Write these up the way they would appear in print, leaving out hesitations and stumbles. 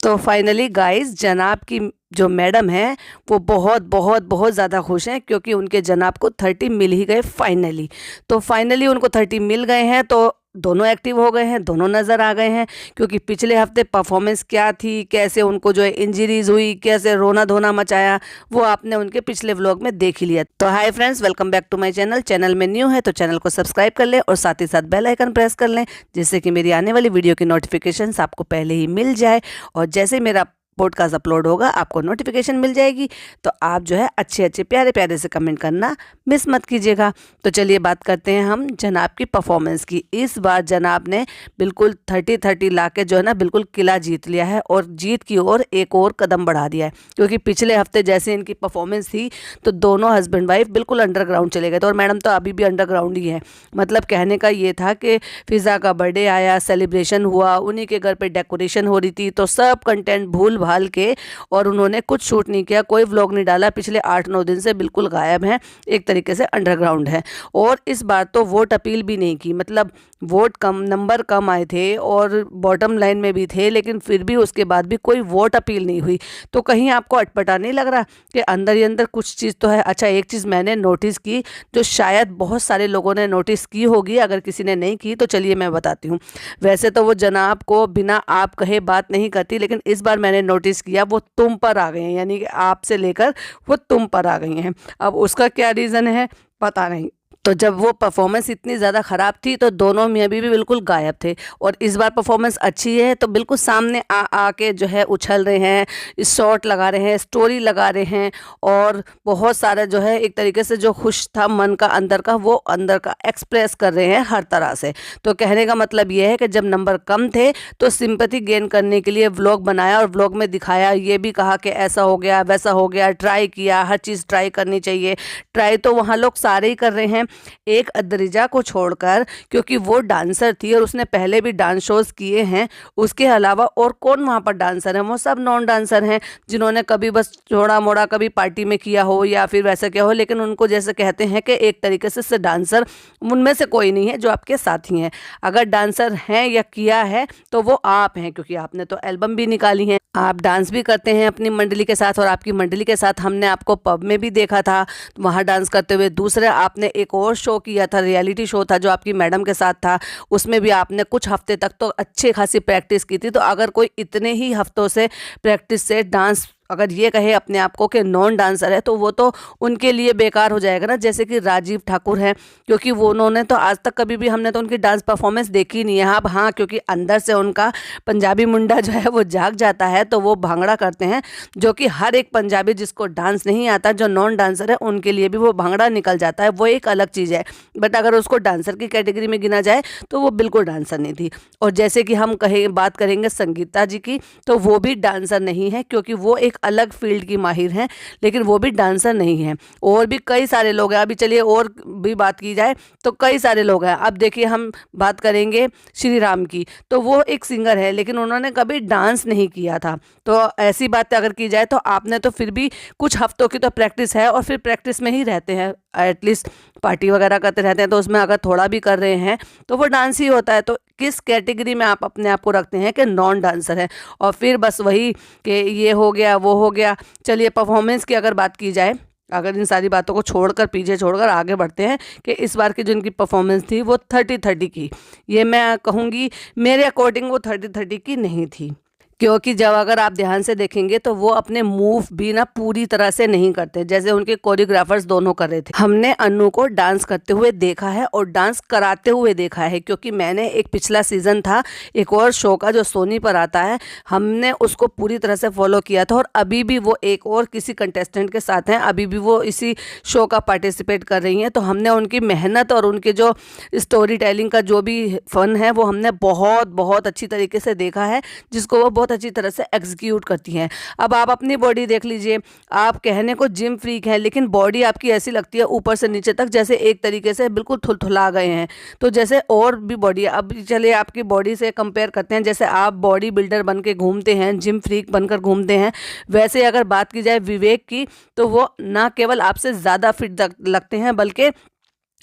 तो finally guys जनाब की जो मैडम है वो बहुत बहुत बहुत ज़्यादा खुश हैं क्योंकि उनके जनाब को 30 मिल ही गए फाइनली। तो फाइनली उनको 30 मिल गए हैं तो दोनों एक्टिव हो गए हैं, दोनों नज़र आ गए हैं। क्योंकि पिछले हफ्ते परफॉर्मेंस क्या थी, कैसे उनको जो है इंजरीज हुई, कैसे रोना धोना मचाया, वो आपने उनके पिछले व्लॉग में देख ही लिया। तो hi friends, welcome back to my channel. Channel में न्यू है तो चैनल को सब्सक्राइब कर लें और साथ ही साथ बेल आइकन प्रेस कर लें, जिससे कि मेरी आने वाली वीडियो की नोटिफिकेशन आपको पहले ही मिल जाए। और जैसे मेरा पॉडकास्ट अपलोड होगा आपको नोटिफिकेशन मिल जाएगी। तो आप जो है अच्छे अच्छे प्यारे प्यारे से कमेंट करना मिस मत कीजिएगा। तो चलिए बात करते हैं हम जनाब की परफॉर्मेंस की। इस बार जनाब ने बिल्कुल 30-30 ला के जो है ना बिल्कुल किला जीत लिया है और जीत की ओर एक और कदम बढ़ा दिया है। क्योंकि पिछले हफ्ते जैसे इनकी परफॉर्मेंस थी तो दोनों हस्बैंड वाइफ बिल्कुल अंडरग्राउंड चले गए थे और मैडम तो अभी भी अंडरग्राउंड ही है। मतलब कहने का ये था कि फिज़ा का बर्थडे आया, सेलिब्रेशन हुआ, उन्हीं के घर पे डेकोरेशन हो रही थी, तो सब कंटेंट भूल भाल के और उन्होंने कुछ शूट नहीं किया, कोई व्लॉग नहीं डाला। पिछले 8-9 दिन से बिल्कुल गायब हैं, एक तरीके से अंडरग्राउंड है। और इस बार तो वोट अपील भी नहीं की, मतलब वोट कम, नंबर कम आए थे और बॉटम लाइन में भी थे, लेकिन फिर भी उसके बाद भी कोई वोट अपील नहीं हुई। तो कहीं आपको अटपटा नहीं लग रहा कि अंदर ही अंदर कुछ चीज़ तो है? अच्छा, एक चीज़ मैंने नोटिस की जो शायद बहुत सारे लोगों ने नोटिस की होगी, अगर किसी ने नहीं की तो चलिए मैं बताती हूँ। वैसे तो वो जनाब को बिना आप कहे बात नहीं करती, लेकिन इस बार मैंने नोटिस किया वो तुम पर आ गए हैं, यानी कि आप से लेकर वो तुम पर आ गई हैं। अब उसका क्या रीज़न है पता नहीं। तो जब वो परफॉर्मेंस इतनी ज़्यादा ख़राब थी तो दोनों में भी बिल्कुल गायब थे, और इस बार परफॉर्मेंस अच्छी है तो बिल्कुल सामने आ आके जो है उछल रहे हैं, शॉट लगा रहे हैं, स्टोरी लगा रहे हैं, और बहुत सारा जो है एक तरीके से जो खुश था मन का अंदर का, वो अंदर का एक्सप्रेस कर रहे हैं हर तरह से। तो कहने का मतलब ये है कि जब नंबर कम थे तो सिंपैथी गेन करने के लिए व्लॉग बनाया और व्लॉग में दिखाया, ये भी कहा कि ऐसा हो गया वैसा हो गया, ट्राई किया, हर चीज़ ट्राई करनी चाहिए। ट्राई तो वहाँ लोग सारे ही कर रहे हैं, एक अद्रिजा को छोड़कर, क्योंकि वो डांसर थी और उसने पहले भी डांस शोज किए हैं। उसके अलावा और कौन वहाँ पर डांसर है? वो सब नॉन डांसर हैं, जिन्होंने कभी बस थोड़ा मोड़ा कभी पार्टी में किया हो या फिर वैसा क्या हो, लेकिन उनको जैसे कहते हैं कि एक तरीके से डांसर उनमें से कोई नहीं है जो आपके साथी हैं। अगर डांसर हैं या किया है तो वो आप हैं, क्योंकि आपने तो एल्बम भी निकाली है, आप डांस भी करते हैं अपनी मंडली के साथ। और आपकी मंडली के साथ हमने आपको पब में भी देखा था वहाँ डांस करते हुए। दूसरे आपने एक और शो किया था, रियलिटी शो था जो आपकी मैडम के साथ था, उसमें भी आपने कुछ हफ्ते तक तो अच्छी खासी प्रैक्टिस की थी। तो अगर कोई इतने ही हफ्तों से प्रैक्टिस से डांस अगर ये कहे अपने आप को कि नॉन डांसर है तो वो तो उनके लिए बेकार हो जाएगा ना। जैसे कि राजीव ठाकुर हैं, क्योंकि वो उन्होंने तो आज तक कभी भी हमने तो उनकी डांस परफॉर्मेंस देखी नहीं है। अब हाँ, क्योंकि अंदर से उनका पंजाबी मुंडा जो है वो जाग जाता है तो वो भांगड़ा करते हैं, जो कि हर एक पंजाबी जिसको डांस नहीं आता, जो नॉन डांसर है, उनके लिए भी वो भांगड़ा निकल जाता है, वो एक अलग चीज़ है। बट अगर उसको डांसर की कैटेगरी में गिना जाए तो वो बिल्कुल डांसर नहीं थी। और जैसे कि हम कहें बात करेंगे संगीता जी की, तो वो भी डांसर नहीं है, क्योंकि वो एक अलग फील्ड की माहिर हैं, लेकिन वो भी डांसर नहीं है। और भी कई सारे लोग हैं, अभी चलिए और भी बात की जाए तो कई सारे लोग हैं। अब देखिए हम बात करेंगे श्री राम की, तो वो एक सिंगर है लेकिन उन्होंने कभी डांस नहीं किया था। तो ऐसी बातें अगर की जाए तो आपने तो फिर भी कुछ हफ्तों की तो प्रैक्टिस है, और फिर प्रैक्टिस में ही रहते हैं, एटलीस्ट पार्टी वगैरह करते रहते हैं, तो उसमें अगर थोड़ा भी कर रहे हैं तो वो डांस ही होता है। तो किस कैटेगरी में आप अपने आप को रखते हैं कि नॉन डांसर है? और फिर बस वही कि ये हो गया वो हो गया। चलिए परफॉर्मेंस की अगर बात की जाए, अगर इन सारी बातों को छोड़कर पीछे छोड़कर आगे बढ़ते हैं कि इस बार की जो इनकी परफॉर्मेंस थी वो 30-30 की, ये मैं कहूँगी मेरे अकॉर्डिंग वो 30-30 की नहीं थी। क्योंकि जब अगर आप ध्यान से देखेंगे तो वो अपने मूव भी ना पूरी तरह से नहीं करते, जैसे उनके कोरियोग्राफर्स दोनों कर रहे थे। हमने अनु को डांस करते हुए देखा है और डांस कराते हुए देखा है, क्योंकि मैंने एक पिछला सीजन था एक और शो का जो सोनी पर आता है, हमने उसको पूरी तरह से फॉलो किया था। और अभी भी वो एक और किसी कंटेस्टेंट के साथ हैं, अभी भी वो इसी शो का पार्टिसिपेट कर रही हैं। तो हमने उनकी मेहनत और उनके जो स्टोरी टेलिंग का जो भी फन है वो हमने बहुत बहुत अच्छी तरीके से देखा है, जिसको वो बहुत अच्छी तरह से एग्जीक्यूट करती हैं। अब आप अपनी बॉडी देख लीजिए, आप कहने को जिम फ्रीक हैं, लेकिन बॉडी आपकी ऐसी लगती है ऊपर से नीचे तक जैसे एक तरीके से बिल्कुल थुलथुला गए हैं। तो जैसे और भी बॉडी, अब चलिए आपकी बॉडी से कंपेयर करते हैं, जैसे आप बॉडी बिल्डर बन के घूमते हैं, जिम फ्रीक बनकर घूमते हैं, वैसे अगर बात की जाए विवेक की, तो वो ना केवल आपसे ज़्यादा फिट लगते हैं, बल्कि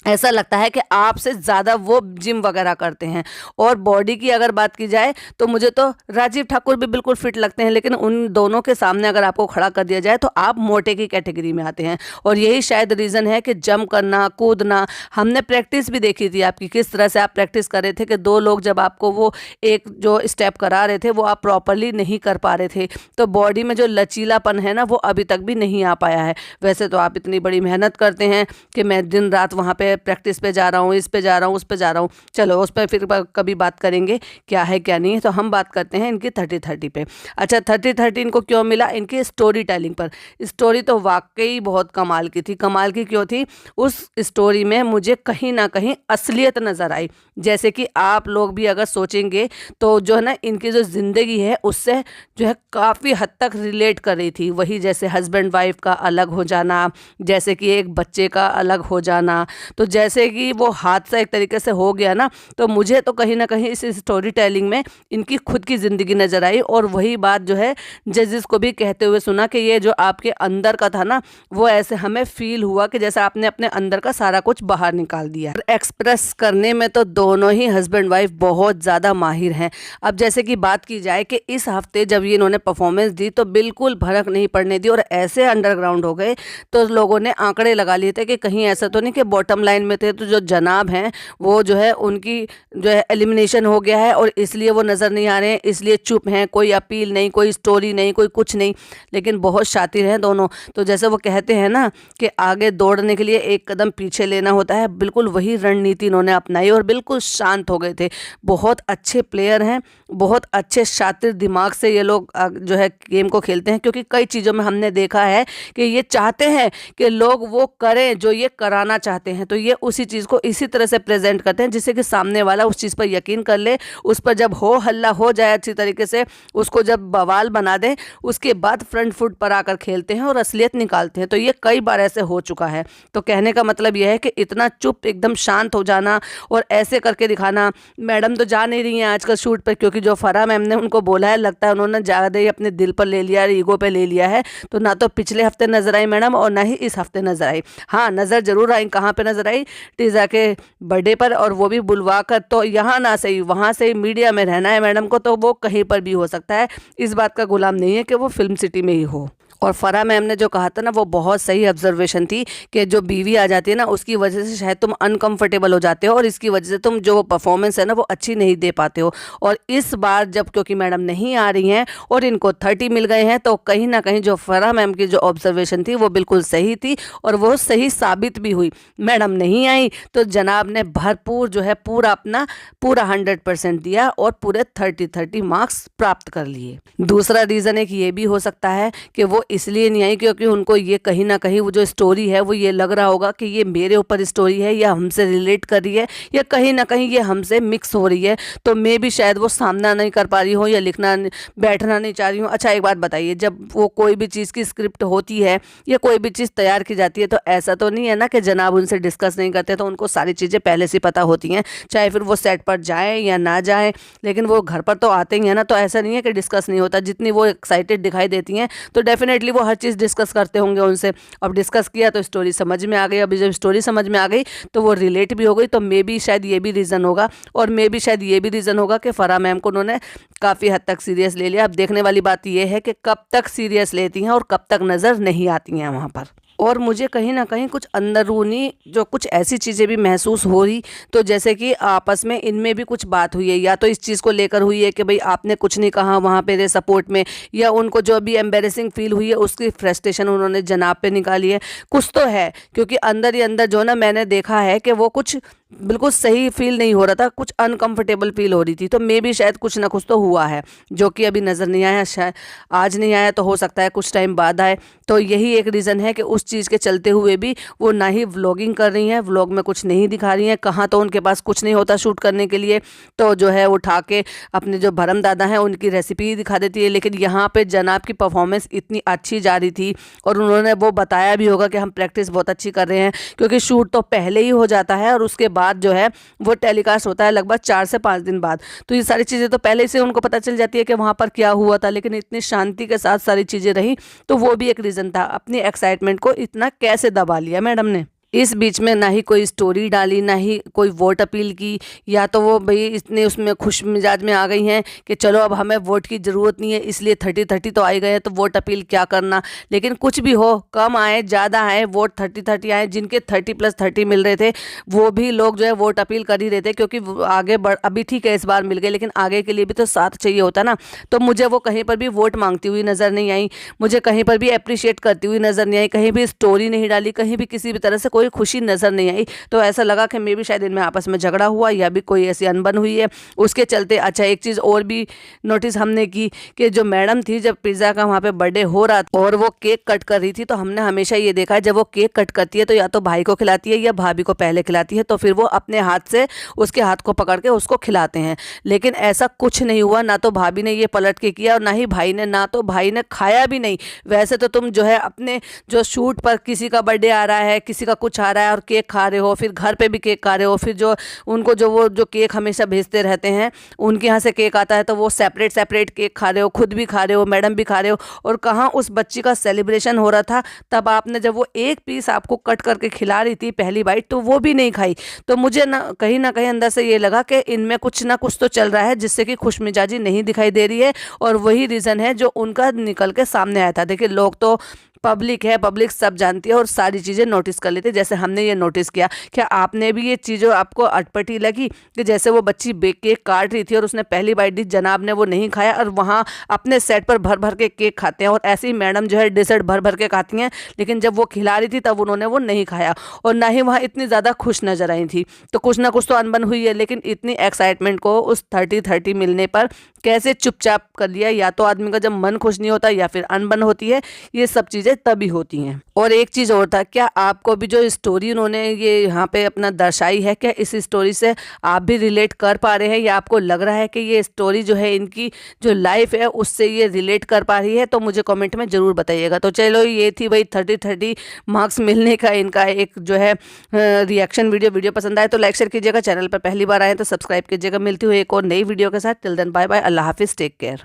ऐसा लगता है कि आपसे ज़्यादा वो जिम वगैरह करते हैं। और बॉडी की अगर बात की जाए तो मुझे तो राजीव ठाकुर भी बिल्कुल फिट लगते हैं, लेकिन उन दोनों के सामने अगर आपको खड़ा कर दिया जाए तो आप मोटे की कैटेगरी में आते हैं। और यही शायद रीज़न है कि जंप करना, कूदना, हमने प्रैक्टिस भी देखी थी आपकी, किस तरह से आप प्रैक्टिस कर रहे थे कि दो लोग जब आपको वो एक जो स्टेप करा रहे थे वो आप प्रॉपरली नहीं कर पा रहे थे। तो बॉडी में जो लचीलापन है ना वो अभी तक भी नहीं आ पाया है। वैसे तो आप इतनी बड़ी मेहनत करते हैं कि मैं दिन रात वहाँ पे प्रैक्टिस पे जा रहा हूँ, इस पे जा रहा हूँ, उस पे जा रहा हूँ। चलो उस पर फिर कभी बात करेंगे क्या है क्या नहीं है। तो हम बात करते हैं इनकी 30-30 पे। अच्छा, 30-30 इनको क्यों मिला? इनकी स्टोरी टेलिंग पर। स्टोरी तो वाकई बहुत कमाल की थी। कमाल की क्यों थी? उस स्टोरी में मुझे कहीं ना कहीं असलियत नज़र आई। जैसे कि आप लोग भी अगर सोचेंगे तो जो है ना, इनकी जो ज़िंदगी है उससे जो है काफ़ी हद तक रिलेट कर रही थी। वही जैसे हस्बैंड वाइफ का अलग हो जाना, जैसे कि एक बच्चे का अलग हो जाना, तो जैसे कि वो हादसा एक तरीके से हो गया ना, तो मुझे तो कहीं ना कहीं इस स्टोरी टेलिंग में इनकी खुद की ज़िंदगी नज़र आई। और वही बात जो है जजेस को भी कहते हुए सुना कि ये जो आपके अंदर का था ना, वो ऐसे हमें फील हुआ कि जैसे आपने अपने अंदर का सारा कुछ बाहर निकाल दिया। एक्सप्रेस करने में तो दोनों ही हस्बैंड वाइफ बहुत ज़्यादा माहिर हैं। अब जैसे कि बात की जाए कि इस हफ्ते जब ये इन्होंने परफॉर्मेंस दी तो बिल्कुल भड़क नहीं पड़ने दी और ऐसे अंडरग्राउंड हो गए, तो लोगों ने आंकड़े लगा लिए थे कि कहीं ऐसा तो नहीं कि बॉटम लाइन में थे तो जो जनाब हैं वो जो है उनकी जो है एलिमिनेशन हो गया है और इसलिए वो नज़र नहीं आ रहे हैं, इसलिए चुप हैं, कोई अपील नहीं, कोई स्टोरी नहीं, कोई कुछ नहीं। लेकिन बहुत शातिर हैं दोनों। तो जैसे वो कहते हैं ना कि आगे दौड़ने के लिए एक कदम पीछे लेना होता है, बिल्कुल वही रणनीति इन्होंने अपनाई और बिल्कुल शांत हो गए थे। बहुत अच्छे प्लेयर हैं, बहुत अच्छे शातिर दिमाग से ये लोग जो है गेम को खेलते हैं। क्योंकि कई चीज़ों में हमने देखा है कि ये चाहते हैं कि लोग वो करें जो ये कराना चाहते हैं, तो ये उसी चीज़ को इसी तरह से प्रेजेंट करते हैं जिससे कि सामने वाला उस चीज़ पर यकीन कर ले, उस पर जब हो हल्ला हो जाए अच्छी तरीके से, उसको जब बवाल बना दे, उसके बाद फ्रंट फुट पर आकर खेलते हैं और असलियत निकालते हैं। तो ये कई बार ऐसे हो चुका है। तो कहने का मतलब यह है कि इतना चुप, एकदम शांत हो जाना और ऐसे करके दिखाना। मैडम तो जा नहीं रही हैं आजकल शूट पर, क्योंकि जो फराह मैम ने उनको बोला है, लगता है उन्होंने ज़्यादा ही अपने दिल पर ले लिया है, ईगो पे ले लिया है। तो ना तो पिछले हफ्ते नजर आई मैडम और ना ही इस हफ्ते नजर आई। हाँ, नज़र जरूर आई। कहाँ पे नजर आई? टीज़ा के बर्थडे पर, और वो भी बुलवा कर। तो यहाँ ना सही वहाँ से मीडिया में रहना है मैडम को, तो वो कहीं पर भी हो सकता है। इस बात का गुलाम नहीं है कि वो फिल्म सिटी में ही हो। और फराह मैम ने जो कहा था ना वो बहुत सही ऑब्जर्वेशन थी कि जो बीवी आ जाती है ना उसकी वजह से शायद तुम अनकंफर्टेबल हो जाते हो और इसकी वजह से तुम जो परफॉर्मेंस है ना वो अच्छी नहीं दे पाते हो। और इस बार जब क्योंकि मैडम नहीं आ रही हैं और इनको 30 मिल गए हैं, तो कहीं ना कहीं जो फराह मैम की जो ऑब्जर्वेशन थी वो बिल्कुल सही थी और वो सही साबित भी हुई। मैडम नहीं आई तो जनाब ने भरपूर जो है पूरा अपना पूरा 100% दिया और पूरे 30-30 मार्क्स प्राप्त कर लिए। दूसरा रीज़न एक ये भी हो सकता है कि वो इसलिए नहीं आई क्योंकि उनको ये कहीं ना कहीं वो जो स्टोरी है वो ये लग रहा होगा कि ये मेरे ऊपर स्टोरी है या हमसे रिलेट कर रही है या कहीं ना कहीं ये हमसे मिक्स हो रही है। तो मैं भी शायद वो सामना नहीं कर पा रही हूँ या लिखना बैठना नहीं चाह रही हूँ। अच्छा, एक बात बताइए, जब वो कोई भी चीज़ की स्क्रिप्ट होती है या कोई भी चीज़ तैयार की जाती है तो ऐसा तो नहीं है ना कि जनाब उनसे डिस्कस नहीं करते, तो उनको सारी चीज़ें पहले से पता होती हैं, चाहे फिर वो सेट पर जाएँ या ना जाएँ, लेकिन वो घर पर तो आते ही हैं ना। तो ऐसा नहीं है कि डिस्कस नहीं होता। जितनी वो एक्साइटेड दिखाई देती हैं तो डेफिनेटली वो हर चीज़ डिस्कस करते होंगे उनसे। अब डिस्कस किया तो स्टोरी समझ में आ गई। अभी जब स्टोरी समझ में आ गई तो वो रिलेट भी हो गई। तो मे बी शायद ये भी रीज़न होगा और मे बी शायद ये भी रीज़न होगा कि फराह मैम को उन्होंने काफ़ी हद तक सीरियस ले लिया। अब देखने वाली बात ये है कि कब तक सीरियस लेती हैं और कब तक नज़र नहीं आती हैं वहाँ पर। और मुझे कहीं ना कहीं कुछ अंदरूनी जो कुछ ऐसी चीज़ें भी महसूस हो रही, तो जैसे कि आपस में इनमें भी कुछ बात हुई है, या तो इस चीज़ को लेकर हुई है कि भाई आपने कुछ नहीं कहा वहाँ पे सपोर्ट में, या उनको जो अभी एम्बेरेसिंग फील हुई है उसकी फ्रस्ट्रेशन उन्होंने जनाब पे निकाली है। कुछ तो है, क्योंकि अंदर ही अंदर जो ना मैंने देखा है कि वो कुछ बिल्कुल सही फील नहीं हो रहा था, कुछ अनकंफर्टेबल फील हो रही थी। तो मे भी शायद कुछ ना कुछ तो हुआ है जो कि अभी नज़र नहीं आया। शायद आज नहीं आया तो हो सकता है कुछ टाइम बाद आए। तो यही एक रीज़न है कि उस चीज़ के चलते हुए भी वो ना ही व्लॉगिंग कर रही हैं, व्लॉग में कुछ नहीं दिखा रही हैं। कहाँ तो उनके पास कुछ नहीं होता शूट करने के लिए, तो जो है उठा के अपने जो भरम दादा हैं उनकी रेसिपी ही दिखा देती है। लेकिन यहाँ पे जनाब की परफॉर्मेंस इतनी अच्छी जा रही थी और उन्होंने वो बताया भी होगा कि हम प्रैक्टिस बहुत अच्छी कर रहे हैं, क्योंकि शूट तो पहले ही हो जाता है और उसके बाद जो है वो टेलीकास्ट होता है लगभग 4 से 5 दिन बाद। तो ये सारी चीज़ें तो पहले से उनको पता चल जाती है कि वहाँ पर क्या हुआ था, लेकिन इतनी शांति के साथ सारी चीज़ें रही। तो वो भी एक रीज़न था। अपनी एक्साइटमेंट को इतना कैसे दबा लिया मैडम ने। इस बीच में ना ही कोई स्टोरी डाली, ना ही कोई वोट अपील की, या तो वो भाई इतने उसमें खुश मिजाज में आ गई हैं कि चलो अब हमें वोट की ज़रूरत नहीं है, इसलिए 30-30 तो आई गए हैं तो वोट अपील क्या करना। लेकिन कुछ भी हो, कम आए ज़्यादा आए, वोट 30-30 आए, जिनके 30+30 मिल रहे थे वो भी लोग जो है वोट अपील कर ही रहे थे, क्योंकि आगे बढ़, अभी ठीक है इस बार मिल गए, लेकिन आगे के लिए भी तो साथ चाहिए होता ना। तो मुझे वो कहीं पर भी वोट मांगती हुई नज़र नहीं आई, मुझे कहीं पर भी अप्रिशिएट करती हुई नज़र नहीं आई, कहीं भी स्टोरी नहीं डाली, कहीं भी किसी भी तरह से कोई खुशी नज़र नहीं आई। तो ऐसा लगा कि मे भी शायद इनमें आपस में झगड़ा हुआ या भी कोई ऐसी अनबन हुई है उसके चलते। अच्छा, एक चीज़ और भी नोटिस हमने की कि जो मैडम थी, जब पिज़्ज़ा का वहाँ पे बर्थडे हो रहा था और वो केक कट कर रही थी, तो हमने हमेशा ये देखा है जब वो केक कट करती है तो या तो भाई को खिलाती है या भाभी को पहले खिलाती है, तो फिर वो अपने हाथ से उसके हाथ को पकड़ के उसको खिलाते हैं। लेकिन ऐसा कुछ नहीं हुआ, ना तो भाभी ने ये पलट के किया और ना ही भाई ने, ना तो भाई ने खाया भी नहीं। वैसे तो तुम जो है अपने जो शूट पर किसी का बर्थडे आ रहा है, किसी का कुछ आ रहा है और केक खा रहे हो, फिर घर पे भी केक खा रहे हो, फिर जो उनको जो वो जो केक हमेशा भेजते रहते हैं उनके यहाँ से केक आता है तो वो सेपरेट सेपरेट केक खा रहे हो, खुद भी खा रहे हो, मैडम भी खा रहे हो। और कहाँ उस बच्ची का सेलिब्रेशन हो रहा था, तब आपने जब वो एक पीस आपको कट करके खिला रही थी पहली बाइट, तो वो भी नहीं खाई। तो मुझे ना कहीं अंदर से ये लगा कि इनमें कुछ ना कुछ तो चल रहा है जिससे कि खुशमिजाजी नहीं दिखाई दे रही है, और वही रीज़न है जो उनका निकल के सामने आया था। देखिए, लोग तो पब्लिक है, पब्लिक सब जानती है और सारी चीज़ें नोटिस कर लेती है, जैसे हमने ये नोटिस किया। क्या आपने भी ये चीज़ों आपको अटपटी लगी कि जैसे वो बच्ची केक काट रही थी और उसने पहली बाइट दी, जनाब ने वो नहीं खाया और वहाँ अपने सेट पर भर भर के केक खाते हैं, और ऐसे ही मैडम जो है डिसर्ट भर भर के खाती हैं, लेकिन जब वो खिला रही थी तब उन्होंने वो नहीं खाया और ना ही वहाँ इतनी ज़्यादा खुश नजर आई थी। तो कुछ ना कुछ तो अनबन हुई है, लेकिन इतनी एक्साइटमेंट को उस 30-30 मिलने पर कैसे चुपचाप कर लिया। या तो आदमी का जब मन खुश नहीं होता या फिर अनबन होती है, ये सब चीज़ें तभी होती हैं। और एक चीज़ और था, क्या आपको भी जो स्टोरी उन्होंने ये यहाँ पे अपना दर्शाई है, क्या इस स्टोरी से आप भी रिलेट कर पा रहे हैं, या आपको लग रहा है कि ये स्टोरी जो है इनकी जो लाइफ है उससे ये रिलेट कर पा रही है? तो मुझे कमेंट में ज़रूर बताइएगा। तो चलो, ये थी भाई 30-30 मार्क्स मिलने का इनका एक जो है रिएक्शन वीडियो पसंद आए तो लाइक शेयर कीजिएगा, चैनल पर पहली बार आए तो सब्सक्राइब कीजिएगा। मिलती हुई एक और नई वीडियो के साथ। टिल देन बाय बाय, अल्लाह हाफिज़, टेक केयर।